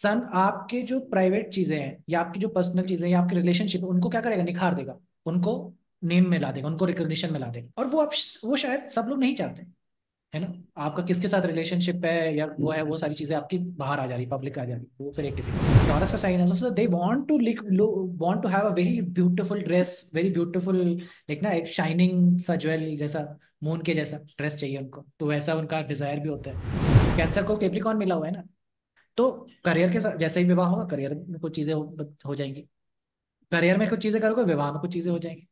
सन आपके जो प्राइवेट चीजें हैं या आपकी जो पर्सनल चीजें हैं या आपके रिलेशनशिप है उनको क्या करेगा, निखार देगा, उनको नेम में ला देगा, उनको रिकॉग्निशन में ला देगा। और वो आप वो शायद सब लोग नहीं चाहते, है ना। आपका किसके साथ रिलेशनशिप है या वो है, वो सारी चीजें आपकी बाहर आ जा रही, पब्लिक आ जा रही, वो फिर एक डिफिकल्ट। टॉरस का साइन है, so they want to want to have a very beautiful dress, very beautiful, like ना एक शाइनिंग सा ज्वेल जैसा, मून के जैसा ड्रेस चाहिए उनको, तो वैसा उनका डिजायर भी होता है। कैंसर को कैप्रिकॉर्न मिला हुआ है ना, तो करियर के साथ जैसे ही विवाह होगा, करियर में कुछ चीजें हो जाएंगी, करियर में कुछ चीजें करोगे, विवाह में कुछ चीजें हो जाएंगी,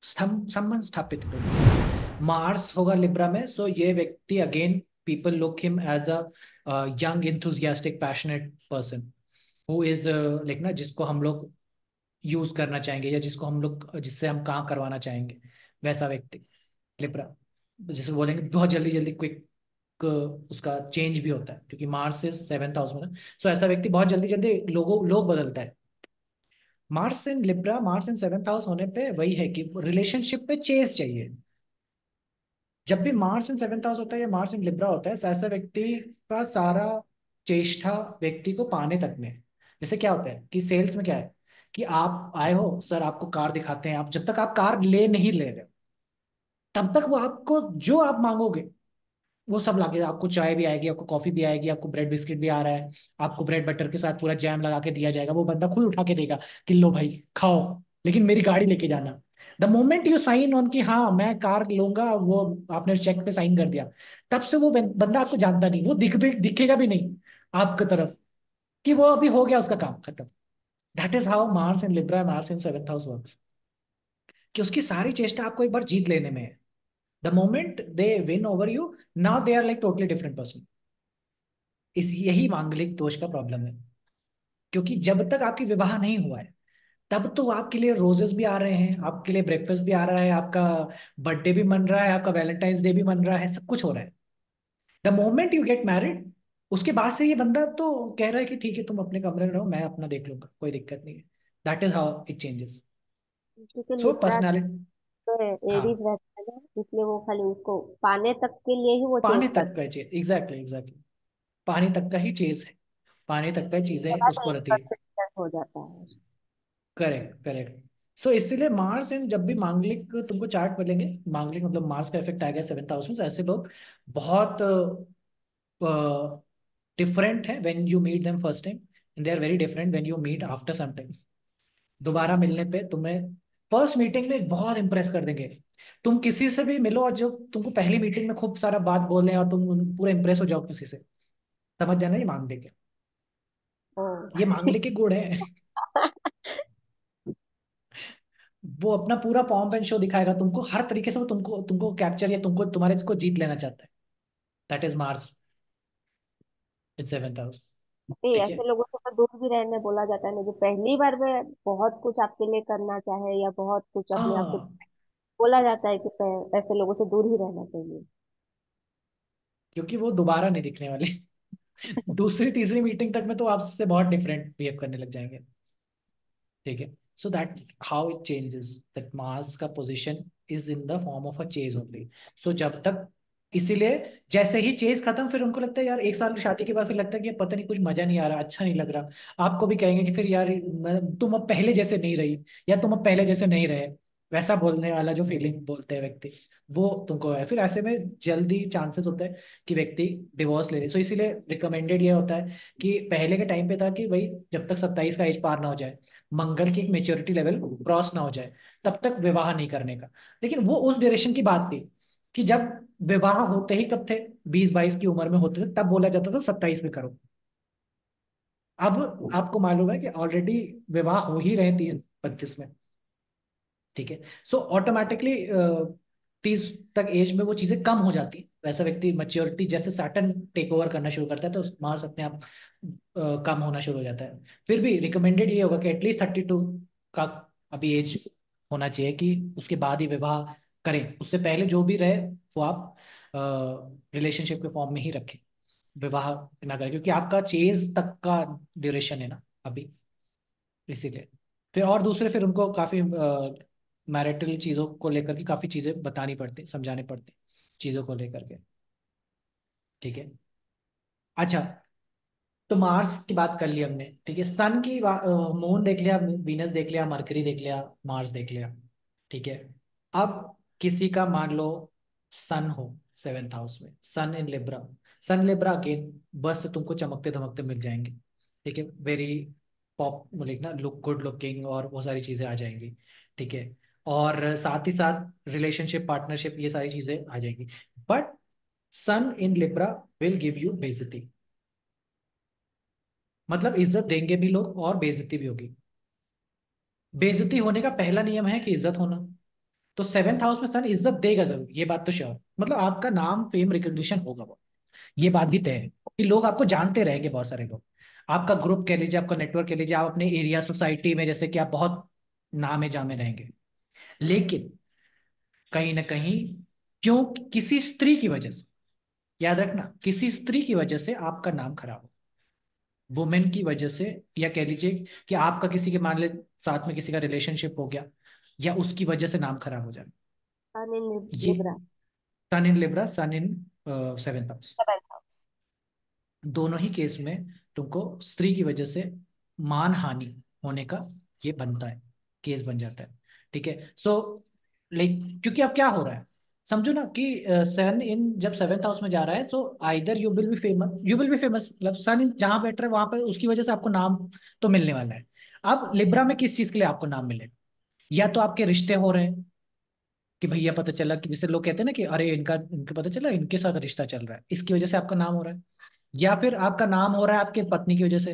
संबंध स्थापित है दोनों। मार्स होगा लिब्रा में, सो ये व्यक्ति again, people look him as a young enthusiastic passionate person who is like ना, जिसको हम लोग यूज करना चाहेंगे या जिसको हम लोग, जिससे हम काम करवाना चाहेंगे, वैसा व्यक्ति लिब्रा। जैसे बोलेंगे बहुत जल्दी जल्दी क्विक, उसका चेंज भी होता है क्योंकि मार्स से 7th हाउस में। सो ऐसा व्यक्ति बहुत जल्दी जल्दी लोग बदलता है। मार्स इन लिब्रा, मार्स इन 7th हाउस होने पे वही है कि रिलेशनशिप पे चेज चाहिए। जब भी मार्स इन 7th हाउस होता है या मार्स इन लिब्रा होता है, ऐसा व्यक्ति का सारा चेष्टा व्यक्ति को पाने तक में है। जैसे क्या होता है कि सेल्स में क्या है कि आप आए हो सर, आपको कार दिखाते हैं, आप जब तक आप कार ले नहीं ले रहे हो, तब तक वो आपको जो आप मांगोगे वो सब लाके, आपको चाय भी आएगी, आपको कॉफी भी आएगी, आपको ब्रेड बिस्किट भी आ रहा है, आपको ब्रेड बटर के साथ पूरा जैम लगा के दिया जाएगा, वो बंदा खुद उठा के देगा कि लो भाई खाओ, लेकिन मेरी गाड़ी लेके जाना। The moment you sign on कि हाँ मैं कार लूंगा, वो आपने चेक पे साइन कर दिया, तब से वो बंदा आपको जानता नहीं, वो दिखेगा भी नहीं आपकी तरफ, कि वो अभी हो गया उसका काम खत्म। That is how Mars in Libra, Mars in 7th house work, कि उसकी सारी चेष्टा आपको एक बार जीत लेने में है। The moment they win over you, now they are like totally different person. इस यही मांगलिक दोष का प्रॉब्लम है, क्योंकि जब तक आपकी विवाह नहीं हुआ है, तब तो आपके लिए रोजेस भी आ रहे हैं, आपके लिए ब्रेकफास्ट भी आ रहा है, आपका बर्थडे भी मन रहा है, आपका वैलेंटाइंस डे भी मन रहा है, सब कुछ हो रहा है। The moment you get married, उसके बाद से ये बंदा तो कह रहा है कि ठीक है तुम अपने कमरे में रहो, मैं अपना देख लूंगा, कोई दिक्कत नहीं है। That is how it changes. क्योंकि सो लिब्रा पर्सनैलिटी। तो हाँ, एरीज रहता है ना, इसलिए वो खाली उसको पाने तक के लिए ही वो पाने चेज तक करता का चीज, एग्जैक्टली एग्जैक्टली, पानी तक का ही चीज है, पानी तक का है, चीजें बाद उसको में रहती है। इंकंसिस्टेंट हो जाता है। Correct correct. सो इसलिए मार्स एंड, जब भी मांगलिक तुमको चार्ट मिलेंगे, मांगलिक मतलब मार्स का इफेक्ट आ गया 7th हाउस में, तो ऐसे लोग बहुत डिफरेंट है when you meet them first time, and they are very different when you meet after some time. दोबारा मिलने पे तुम्हें फर्स्ट मीटिंग में बहुत इंप्रेस कर देंगे। तुम किसी से भी मिलो और जो तुमको पहली मीटिंग में खूब सारा बात बोले और तुम पूरा इंप्रेस हो जाओ किसी से, समझ जाना ये मांगलिक है, ओ। ये मांगलिक के गुण है। वो अपना पूरा पॉम्प एंड शो दिखाएगा तुमको हर तरीके से, वो तुमको तुमको कैप्चर या तुमको तुम्हारे को जीत लेना चाहता है। That is Mars in 7th house. ये ठीक है। ऐसे लोगों से तो दूर भी रहने बोला जाता है ना, जो पहली बार में बहुत कुछ आपके लिए करना चाहे या बहुत कुछ अपने आप से, हाँ, बोला जाता है कि ऐसे लोगों से दूर ही रहना चाहिए। क्योंकि वो दोबारा नहीं दिखने वाले। दूसरी तीसरी मीटिंग तक में तो आपसे बहुत डिफरेंट बिहेव करने लग जाएंगे। ठीक है। So that how it changes, that mass का position is in the form of a चेज ओनली। सो जब तक, इसीलिए जैसे ही चेज खत्म, फिर उनको लगता है यार 1 साल की शादी के बाद फिर लगता है कि यार पता नहीं कुछ मजा नहीं आ रहा, अच्छा नहीं लग रहा। आपको भी कहेंगे कि फिर यार तुम अब पहले जैसे नहीं रही, या तुम अब पहले जैसे नहीं रहे, वैसा बोलने वाला जो फीलिंग बोलते हैं व्यक्ति, वो तुमको है। फिर ऐसे में जल्दी चांसेस होता है कि व्यक्ति डिवोर्स ले ले। सो इसीलिए रिकमेंडेड ये होता है कि पहले के टाइम पे था कि भाई जब तक 27 का एज पार ना हो जाए, मंगल की एक मेच्योरिटी लेवल क्रॉस ना हो जाए, तब तक विवाह नहीं करने का। लेकिन वो उस ड्यूरेशन की बात थी कि जब विवाह होते ही कब थे, 20-22 की उम्र में होते थे, तब बोला जाता था 27 में करो। अब आपको मालूम है कि ऑलरेडी विवाह हो ही रहे 30-32 में। ठीक है। सो ऑटोमेटिकली 30 तक एज में वो चीजें कम हो जाती हैं। वैसा व्यक्ति मैच्योरिटी जैसे सैटर्न टेक ओवर करना शुरू करता है, तो मार्स अपने आप कम होना शुरू हो जाता है। फिर भी रिकमेंडेड ये होगा कि एटलीस्ट 32 का अभी एज होना चाहिए, कि उसके बाद ही विवाह करें। उससे पहले जो भी रहे वो आप रिलेशनशिप के फॉर्म में ही रखें, विवाह ना करें, क्योंकि आपका चेज तक का ड्यूरेशन है ना अभी, इसीलिए। फिर और दूसरे, फिर उनको काफी मैरिटल चीजों को लेकर के काफी चीजें बतानी पड़ती, समझानी पड़ती चीजों को लेकर के। ठीक है। अच्छा, तो मार्स की बात कर ली हमने, ठीक है। सन की मून देख लिया, वीनस देख लिया, मरकरी देख लिया, मार्स देख लिया, ठीक है। अब किसी का मान लो सन हो सेवेंथ हाउस में, sun in Libra. Sun Libra again बस तो तुमको चमकते धमकते मिल जाएंगे, ठीक है। वेरी पॉप लिखना, लुक गुड लुकिंग और वो सारी चीजें आ जाएंगी, ठीक है। और साथ ही साथ रिलेशनशिप पार्टनरशिप ये सारी चीजें आ जाएंगी। But sun in Libra will give you बेइज्जती, मतलब इज्जत देंगे भी लोग और बेइज्जती भी होगी। बेइज्जती होने का पहला नियम है कि इज्जत होना। तो सेवेंथ हाउस में सन इज्जत देगा जरूर, ये बात तो श्योर, मतलब आपका नाम फेम रिकग्निशन होगा वो, ये बात भी तय है कि लोग आपको जानते रहेंगे, बहुत सारे लोग। आपका ग्रुप कह लीजिए, आपका नेटवर्क कह लीजिए, आप अपने एरिया सोसाइटी में जैसे कि आप बहुत नामे जामे रहेंगे। लेकिन कहीं ना कहीं, क्यों, किसी स्त्री की वजह से, याद रखना, किसी स्त्री की वजह से आपका नाम खराब हो, वुमेन की वजह से, या कह लीजिए कि आपका किसी के मान ले साथ में किसी का रिलेशनशिप हो गया, या उसकी वजह से नाम खराब हो जाए। सन इन ये Libra. Sun in Libra, sun in seventh house, seventh house. दोनों ही केस में तुमको स्त्री की वजह से मान हानि होने का ये बनता है, केस बन जाता है, ठीक है। सो लाइक, क्योंकि अब क्या हो रहा है, समझो ना कि सन इन जब सेवेंथ हाउस में जा रहा है, तो either you will be famous, you will be famous, मतलब सन इन जहां बैठ रहा है वहां पर उसकी वजह से आपको नाम तो मिलने वाला है। अब लिब्रा में किस चीज के लिए आपको नाम मिलेगा, या तो आपके रिश्ते हो रहे हैं कि भैया पता चला, कि जैसे लोग कहते हैं ना कि अरे इनका, इनके पता चला इनके साथ रिश्ता चल रहा है, इसकी वजह से आपका नाम हो रहा है। या फिर आपका नाम हो रहा है आपके पत्नी की वजह से,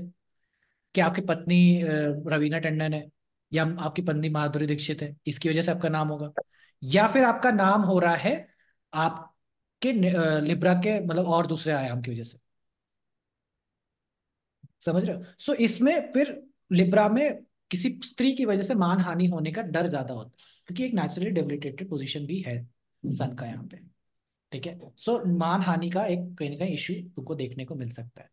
कि आपकी पत्नी रवीना टंडन है, या आपकी पत्नी माधुरी दीक्षित है, इसकी वजह से आपका नाम होगा। या फिर आपका नाम हो रहा है आपके लिब्रा के मतलब और दूसरे आयाम की वजह से, समझ रहे हो। सो इसमें फिर लिब्रा में किसी स्त्री की वजह से मान हानि होने का डर ज्यादा होता है, क्योंकि एक नेचुरली डेबिलिटेटेड पोजीशन भी है सन का यहाँ पे, ठीक है। सो मान हानि का एक कहीं ना कहीं इश्यू तुमको देखने को मिल सकता है।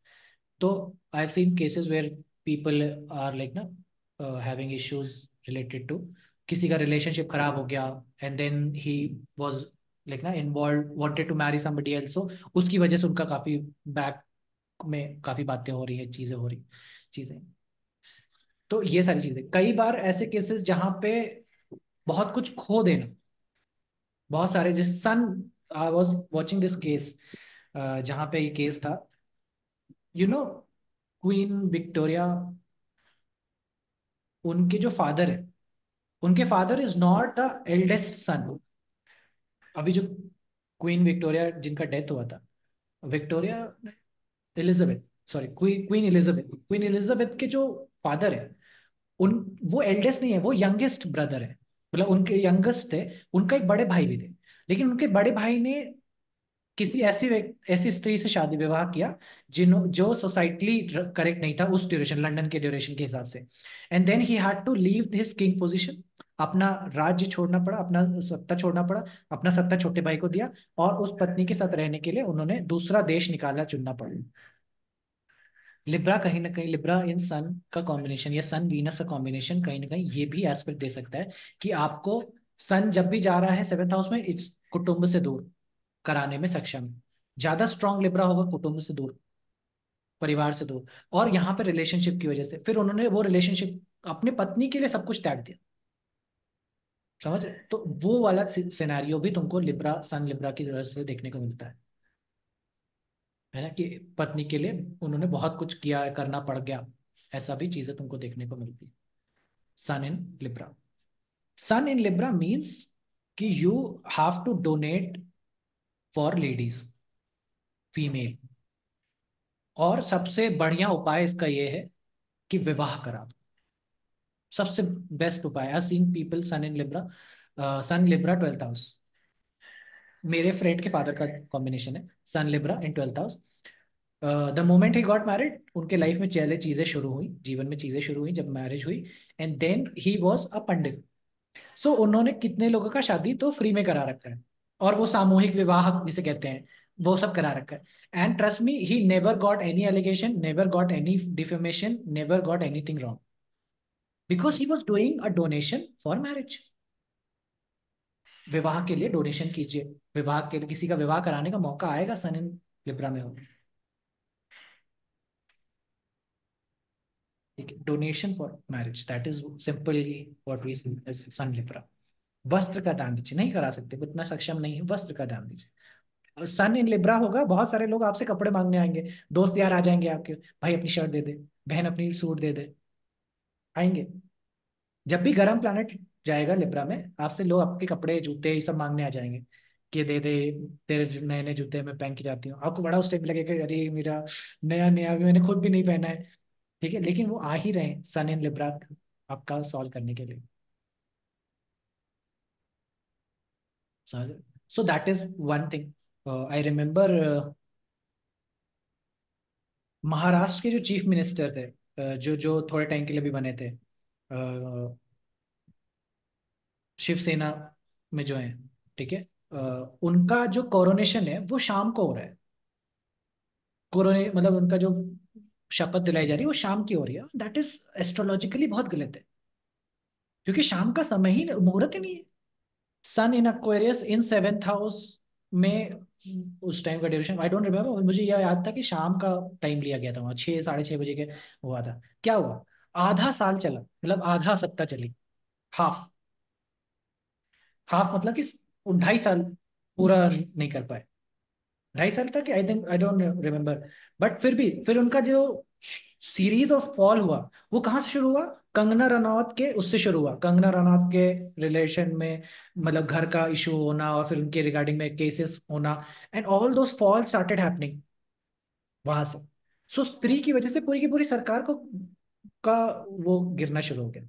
तो I have seen cases where people are like ना हैविंग इश्यूज रिलेटेड टू, किसी का रिलेशनशिप खराब हो गया, and then he was like ना involve, wanted to marry somebody else, so उसकी वजह से उनका काफी बैक में काफी बातें हो रही है, चीजें हो रही, चीजें। तो ये सारी चीजें, कई बार ऐसे केसेस जहां पे बहुत कुछ खो देना, बहुत सारे, जिस सन, I was watching this case, जहां पे ये केस था, यू नो, क्वीन विक्टोरिया, उनके जो फादर है, उनके father is not the eldest son. अभी जो क्वीन विक्टोरिया जिनका डेथ हुआ था, Victoria Elizabeth, sorry, queen Elizabeth, queen Elizabeth के जो फादर है, उन, वो एल्डेस्ट नहीं है, वो यंगेस्ट ब्रदर है, मतलब उनके यंगेस्ट थे। उनका एक बड़े भाई भी थे, लेकिन उनके बड़े भाई ने किसी ऐसी स्त्री से शादी विवाह किया जिन जो सोसाइटली करेक्ट नहीं था उस ड्यूरेशन, लंदन के ड्यूरेशन के हिसाब से। And then he had to leave his king position, अपना राज्य छोड़ना पड़ा, अपना सत्ता छोड़ना पड़ा, अपना सत्ता छोटे भाई को दिया, और उस पत्नी के साथ रहने के लिए उन्होंने दूसरा देश निकाला, चुनना पड़ा। लिब्रा कहीं ना कहीं, लिब्रा इन सन का कॉम्बिनेशन या सन वीनस का कॉम्बिनेशन कहीं ना कहीं ये भी एस्पेक्ट दे सकता है कि आपको सन जब भी जा रहा है सेवेंथ हाउस में, इस कुटुंब से दूर कराने में सक्षम है। ज्यादा स्ट्रांग लिब्रा होगा कुटुंब से दूर, परिवार से दूर, और यहाँ पे रिलेशनशिप की वजह से फिर उन्होंने वो रिलेशनशिप अपने पत्नी के लिए सब कुछ त्याग दिया, समझ रहे? तो वो वाला सिनेरियो भी तुमको लिब्रा, सन लिब्रा की वजह से देखने को मिलता है ना, कि पत्नी के लिए उन्होंने बहुत कुछ किया, करना पड़ गया, ऐसा भी चीजें तुमको देखने को मिलती है। Sun in Libra, sun in Libra means कि you have to donate for ladies, female. और सबसे बढ़िया उपाय इसका ये है कि विवाह करा दो, सबसे बेस्ट उपाय। I seen people sun in Libra, sun Libra twelfth house, मेरे फ्रेंड के फादर का कॉम्बिनेशन है sun Libra in twelfth house. The moment he got married, उनके लाइफ में चले चीजें शुरू हुई, जीवन में चीजें शुरू हुई जब मैरिज हुई। And then he was a pandit, so उन्होंने कितने लोगों का शादी तो फ्री में करा रखा है, और वो सामूहिक विवाह जिसे कहते हैं वो सब करा रखा है। And trust me, he never got any allegation, never got any defamation, never got anything wrong, because he was doing a donation for marriage. विवाह के लिए डोनेशन कीजिए, विवाह के लिए किसी का विवाह कराने का मौका आएगा सन इन लिब्रा में हो। ठीक है, donation for marriage, that is simply what we sun Libra. वस्त्र का दान दीजिए, नहीं करा सकते, वो इतना सक्षम नहीं है, वस्त्र का दान दीजिए। सन इन लिब्रा होगा, बहुत सारे लोग आपसे कपड़े मांगने आएंगे, दोस्त यार आ जाएंगे आपके, भाई अपनी शर्ट दे दे, बहन अपनी सूट दे दे, आएंगे। जब भी गर्म प्लानट जाएगा लिब्रा में, आपसे लोग आपके कपड़े जूते ये सब मांगने आ जाएंगे कि दे दे, तेरे नए नए जूते मैं पहन के जाती हूँ। आपको बड़ा उस टाइम लगेगा कि अरे मेरा नया नया भी मैंने खुद भी नहीं पहना है। ठीक है, लेकिन वो आ ही रहे हैं सन इन लिब्रा आपका सॉल्व करने के लिए। So that is one thing. I remember Maharashtra के जो चीफ मिनिस्टर थे, जो जो थोड़े टाइम के लिए भी बने थे, शिवसेना में जो है, ठीक है, उनका जो कोरोनेशन है वो शाम को हो रहा है। कोरोने मतलब उनका जो शपथ दिलाई जा रही है वो शाम की हो रही है। दैट इज एस्ट्रोलॉजिकली बहुत गलत है, क्योंकि शाम का समय ही मुहूर्त ही नहीं है। सन इन एक्वेरियस इन सेवेंथ हाउस में उस टाइम का ड्यूरेशन आई डोंट रिमेम्बर, मुझे यह याद था कि शाम का टाइम लिया गया था वहाँ, 6 साढ़े 6 बजे के हुआ था। क्या हुआ, आधा साल चला, मतलब आधा सत्ता चली, हाफ। हाफ मतलब कि 2.5 साल पूरा नहीं कर पाए। 2.5 साल तक I think, I don't remember. But फिर भी फिर उनका जो सीरीज ऑफ फॉल हुआ, वो कहाँ से शुरू हुआ, कंगना रनौत के उससे शुरू हुआ, कंगना रनौत के रिलेशन में, मतलब घर का इशू होना और फिर उनके रिगार्डिंग में केसेस होना, and all those fall started happening वहां से। सो स्त्री की वजह से पूरी की पूरी सरकार को का वो गिरना शुरू हो गया।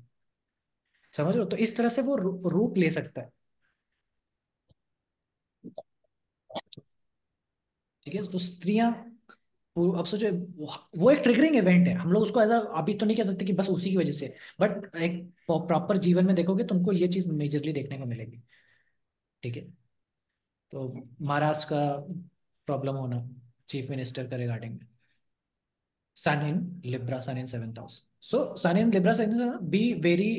समझ रहे हो, तो इस तरह से वो रूप ले सकता है। ठीक है, तो स्त्रियां, अब सोचो, वो एक ट्रिगरिंग इवेंट है, हम लोग उसको एज अभी तो नहीं कह सकते कि बस उसी की वजह से, बट एक प्रॉपर जीवन में देखोगे तुमको ये चीज मेजरली देखने को मिलेगी। ठीक है, तो महाराष्ट्र का प्रॉब्लम होना चीफ मिनिस्टर का रिगार्डिंग में, sun in Libra, sun in seventh house. So sun in Libra, be very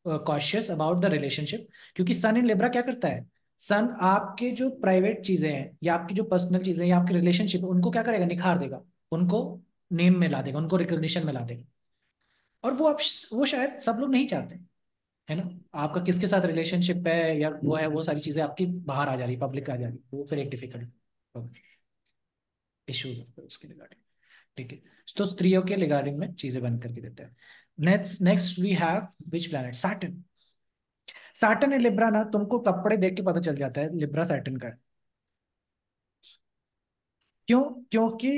cautious about the relationship, क्योंकि सन इन लिब्रा क्या करता है, सन आपके जो प्राइवेट चीजें हैं या आपकी जो पर्सनल चीजें हैं या आपके रिलेशनशिप, उनको क्या करेगा, निखार देगा, उनको नेम में ला देगा, उनको रिकॉग्निशन में ला देगा। और वो आप, वो शायद सब लोग नहीं चाहते, है ना। आपका किसके साथ रिलेशनशिप है या वो है, वो सारी चीजें आपकी बाहर आ जा रही, पब्लिक आ जा रही, वो फिर एक डिफिकल्ट इश्यूज है उसके रिगार्डिंग। ठीक है, तो स्त्रियों के रिगार्डिंग में चीजें बंद करके देते हैं। Next next we have which planet, Saturn. Saturn है लिब्रा ना, तुमको कपड़े देख के पता चल जाता है लिब्रा सैटर्न का है। क्यों, क्योंकि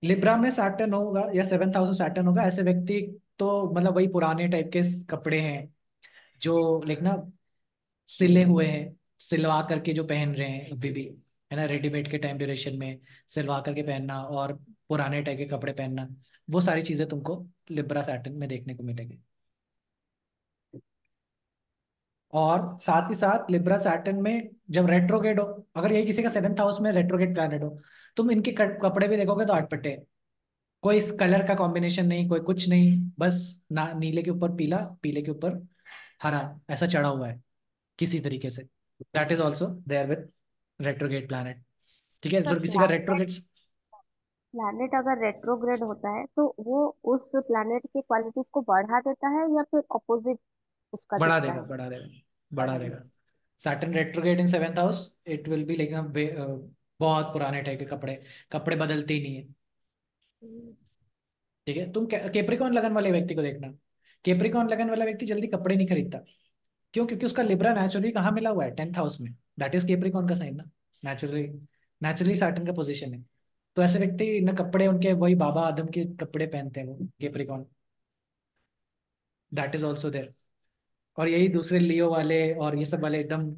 लिब्रा में सैटर्न होगा या सेवेंथ हाउस में सैटर्न होगा, ऐसे व्यक्ति तो मतलब वही पुराने टाइप के कपड़े हैं जो लाइक ना सिले हुए हैं, सिलवा करके जो पहन रहे हैं अभी भी, है ना, रेडीमेड के टाइम ड्यूरेशन में सिलवा करके पहनना और पुराने टाइप के कपड़े पहनना, वो सारी चीजें तुमको लिब्रा सैटर्न में देखने को मिलेगी। और साथ ही साथ लिब्रा सैटर्न में जब रेट्रोगेट हो, अगर ये किसी का सेवेंथ हाउस में रेट्रोगेट प्लैनेट हो, तुम इनके कपड़े भी देखोगे तो अटपटे, कोई कलर का कॉम्बिनेशन नहीं, कोई कुछ नहीं, बस ना नीले के ऊपर पीला, पीले के ऊपर हरा, ऐसा चढ़ा हुआ है किसी तरीके से। That is also there with retrograde planet. ठीक है, सर तो किसी का प्लैनेट रेट्रोगेट प्लैनेट अगर रेट्रोग्रेड होता है तो वो उस प्लैनेट की क्वालिटीज को बढ़ा देता है या फिर ऑपोजिट उसका बढ़ा दिखता देगा, है? बढ़ा देगा, बढ़ा बढ़ा देगा। देता Saturn retrograde in seventh house, it will be like बहुत पुराने टाइप के कपड़े, कपड़े बदलते ही नहीं है। है। ठीक है, तुम केप्रिकॉन लगन वाले व्यक्ति को देखना, केप्रिकॉन लगन वाला व्यक्ति जल्दी कपड़े नहीं खरीदता। क्यों, क्योंकि उसका लिब्रा नेचुरली कहाँ मिला हुआ है, टेंथ हाउस में। दैट इज केप्रिकॉन का साइन ना, नेचुरली, नेचुरली सैटर्न का पोजीशन है। तो ऐसे व्यक्ति न कपड़े उनके वही बाबा आदम के कपड़े पहनते हैं वो Capricorn, that is also there. और यही दूसरे लियो वाले और ये सब वाले एकदम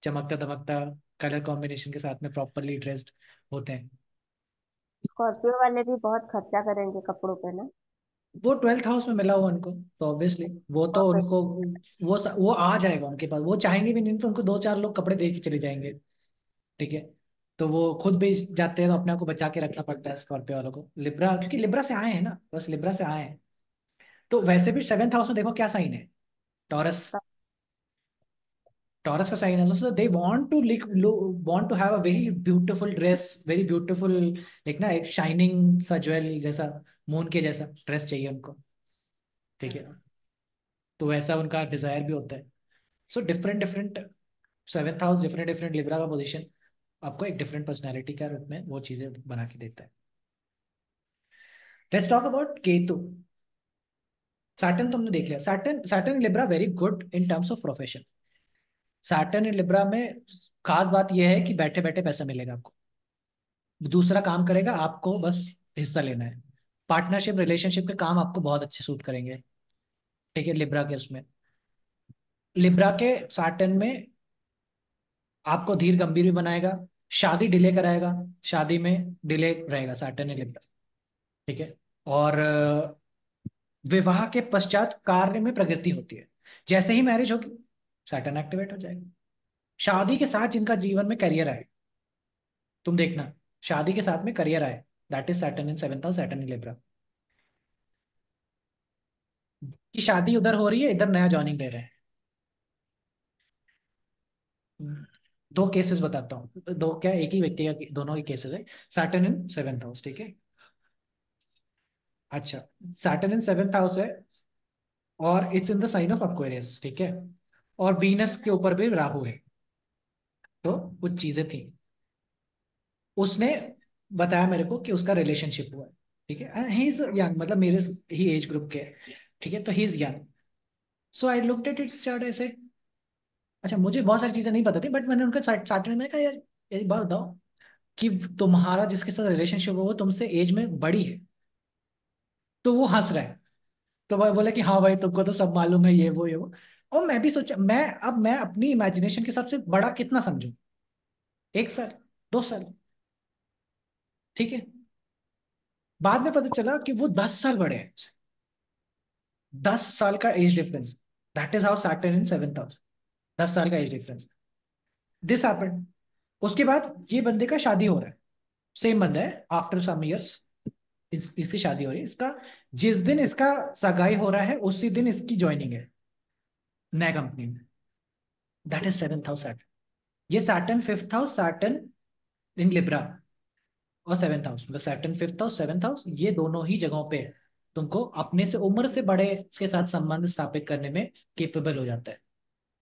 चमकता दमकता कलर कॉम्बिनेशन के साथ में प्रॉपरली ड्रेस्ड होते हैं। स्कॉर्पियो वाले भी बहुत खर्चा करेंगे कपड़ों पे ना। वो ट्वेल्थ हाउस में मिला हुआ उनको, तो ऑब्वियसली वो तो उनको, वो आ जाएगा उनके पास, वो चाहेंगे भी नहीं तो उनको दो चार लोग कपड़े दे के चले जाएंगे। ठीक है, तो वो खुद भी जाते हैं तो अपने आप को बचा के रखना पड़ता है स्कॉर्पियो वालों को, लिब्रा क्योंकि लिब्रा से आए हैं ना, बस लिब्रा से आए हैं। तो वैसे भी सेवेंथ हाउस में देखो क्या साइन है, टॉरस। टॉरस का साइन है, so they want to like want to have a very beautiful dress, very beautiful like ना, एक शाइनिंग सा ज्वेल जैसा, मून के जैसा ड्रेस चाहिए उनको, ठीक है। तो वैसा उनका डिजायर भी होता है। So different different seventh house, different different Libra का पोजीशन आपको एक डिफरेंट पर्सनैलिटी का रूप में वो चीजें बना के देता है। Let's talk about Ketu. Saturn तुमने देख लिया, Saturn Saturn Libra very good in terms of profession. Saturn in Libra में खास बात यह है कि बैठे बैठे पैसा मिलेगा आपको, दूसरा काम करेगा, आपको बस हिस्सा लेना है। पार्टनरशिप रिलेशनशिप के काम आपको बहुत अच्छे सूट करेंगे, ठीक है, लिब्रा के उसमें। लिब्रा के सैटर्न में आपको धीर गंभीर भी बनाएगा, शादी डिले कराएगा, शादी में डिले रहेगा सैटर्न इन लिब्रा, ठीक है। और विवाह के पश्चात कार्य में प्रगति होती है, जैसे ही मैरिज होगी सैटर्न एक्टिवेट हो जाएगा। शादी के साथ जिनका जीवन में करियर आए, तुम देखना, शादी के साथ में करियर आए, that is Saturn in seventh house, Saturn in Libra. कि शादी उधर हो रही है, इधर नया जॉइनिंग ले रहे हैं। दो केसेस बताता हूँ, दो क्या, एक ही व्यक्ति का, दोनों ही केसेस है। सैटर्न इन सेवेंथ हाउस, ठीक है। अच्छा, सैटर्न इन सेवेंथ हाउस है और it's in the sign of Aquarius, ठीक है। और वीनस के ऊपर भी राहु है। तो कुछ चीजें थी, उसने बताया मेरे को कि उसका रिलेशनशिप हुआ है, ठीक है। ही इज यंग, मतलब मेरे ही एज ग्रुप के, ठीक है। तो he is young. So I looked at its chart ऐसे। अच्छा, मुझे बहुत सारी चीजें नहीं पता थी, बट मैंने उनका सैटरडे में कहा, यार एक बार बताओ कि तुम्हारा जिसके साथ रिलेशनशिप हो वो तुमसे एज में बड़ी है। तो वो हंस रहा है। तो वह बोले कि हाँ भाई, तुमको तो सब मालूम है, ये वो ये वो। और मैं भी सोचा, मैं अपनी इमेजिनेशन के हिसाब से बड़ा कितना समझूं, 1 साल, 2 साल, ठीक है। बाद में पता चला कि वो 10 साल बड़े हैं, 10 साल का age difference. That is how Saturn in seventh house, 10 साल का एज डिफरेंस। This happened. उसके बाद ये बंदे का शादी हो रहा है, सेम बंदा है, आफ्टर सम इयर्स इसकी शादी हो रही है। इसका जिस दिन इसका सगाई हो रहा है उसी दिन इसकी ज्वाइनिंग है नया कंपनी में। That is seventh house Saturn. ये सैटर्न फिफ्थ हाउस, सैटर्न इन लिब्रा और सेवेंथ हाउस, मतलब Saturn fifth house, seventh house, ये दोनों ही जगहों पे तुमको अपने से उम्र से बड़े के साथ संबंध स्थापित करने में केपेबल हो जाता है।